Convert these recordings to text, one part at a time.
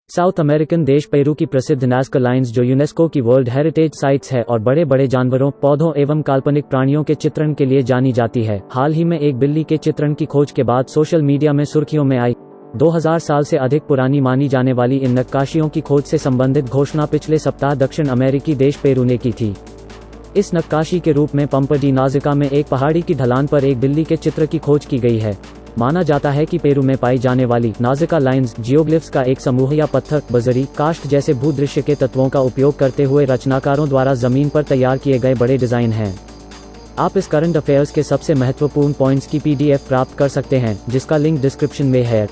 South American देश Peru की प्रसिद्ध नाज़का लाइन्स जो यूनेस्को की वर्ल्ड हेरिटेज साइट्स है और बड़े बड़े जानवरों, पौधों एवं काल्पनिक प्राणियों के चित्रण के लिए जानी जाती है। हाल ही में एक बिल्ली के चित्रण की खोज के बाद सोशल मीडिया में सुर्खियों में आई। 2000 साल से अधिक पुरानी मानी जाने वाली इन नक्काशियों की खोज से संबंधित घोषणा पिछले सप्ताह दक्षिण अमेरिकी देश पेरू ने की थी। इस नक्काशी के रूप में पम्पा डी नाज़का में एक पहाड़ी की ढलान पर एक बिल्ली के चित्र की खोज की गई है। माना जाता है कि पेरू में पाई जाने वाली नाज़का लाइन्स जियोग्लिफ्स का एक समूह या पत्थर, बजरी, काष्ठ जैसे भूदृश्य के तत्वों का उपयोग करते हुए रचनाकारों द्वारा जमीन पर तैयार किए गए बड़े डिजाइन हैं। आप इस करंट अफेयर्स के सबसे महत्वपूर्ण पॉइंट्स की PDF प्राप्त कर सकते हैं, जिसका लिंक डिस्क्रिप्शन में है।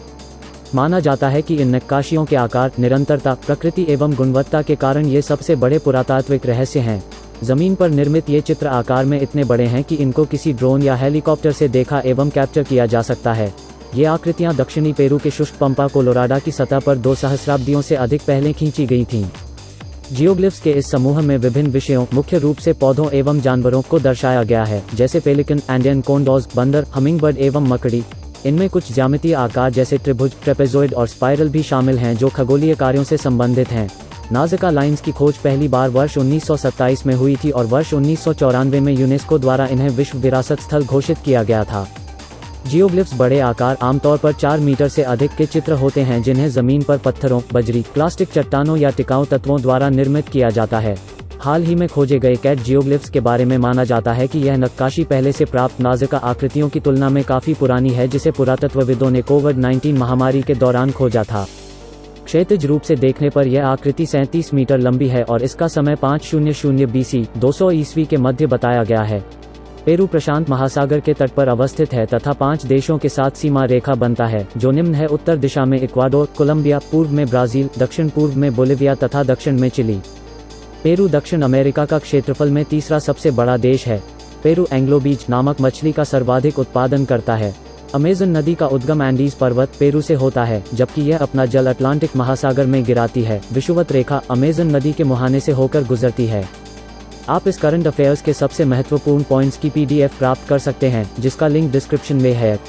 माना जाता है कि इन नक्काशियों के आकार, निरंतरता, प्रकृति एवं गुणवत्ता के कारण ये सबसे बड़े पुरातात्विक रहस्य हैं। जमीन पर निर्मित ये चित्र आकार में इतने बड़े हैं कि इनको किसी ड्रोन या हेलीकॉप्टर से देखा एवं कैप्चर किया जा सकता है। ये आकृतियां दक्षिणी पेरू के शुष्क पम्पा कोलोराडो की सतह पर 2 सहस्राब्दियों से अधिक पहले खींची गई थीं। जियोग्लिफ्स के इस समूह में विभिन्न विषयों, मुख्य रूप से पौधों एवं जानवरों को दर्शाया गया है, जैसे पेलिकन, एंडियन कोंडोज, बंदर, हमिंगबर्ड एवं मकड़ी। इनमें कुछ ज्यामितीय आकार जैसे त्रिभुज, ट्रेपेजॉइड और स्पाइरल भी शामिल हैं जो खगोलीय कार्यों से संबंधित हैं। नाज़का लाइन्स की खोज पहली बार वर्ष 1927 में हुई थी और वर्ष 1994 में यूनेस्को द्वारा इन्हें विश्व विरासत स्थल घोषित किया गया था। जियोग्लिफ्स बड़े आकार, आमतौर पर 4 मीटर से अधिक के चित्र होते हैं जिन्हें जमीन पर पत्थरों, बजरी, प्लास्टिक चट्टानों या टिकाऊ तत्वों द्वारा निर्मित किया जाता है। हाल ही में खोजे गए कैट जियोग्लिफ्स के बारे में माना जाता है कि यह नक्काशी पहले से प्राप्त नाज़का आकृतियों की तुलना में काफ़ी पुरानी है, जिसे पुरातत्वविदों ने कोविड-19 महामारी के दौरान खोजा था। क्षैतिज रूप से देखने पर यह आकृति 37 मीटर लंबी है और इसका समय 500 BC 200 ईस्वी के मध्य बताया गया है। पेरू प्रशांत महासागर के तट पर अवस्थित है तथा 5 देशों के साथ सीमा रेखा बनता है, जो निम्न है। उत्तर दिशा में इक्वाडोर, कोलंबिया, पूर्व में ब्राजील, दक्षिण पूर्व में बोलिविया तथा दक्षिण में चिली। पेरू दक्षिण अमेरिका का क्षेत्रफल में तीसरा सबसे बड़ा देश है। पेरू एंग्लो बीच नामक मछली का सर्वाधिक उत्पादन करता है। अमेज़न नदी का उद्गम एंडीज पर्वत पेरू से होता है, जबकि यह अपना जल अटलांटिक महासागर में गिराती है। विषुवत रेखा अमेज़न नदी के मुहाने से होकर गुजरती है। आप इस करंट अफेयर्स के सबसे महत्वपूर्ण पॉइंट्स की PDF प्राप्त कर सकते हैं, जिसका लिंक डिस्क्रिप्शन में है।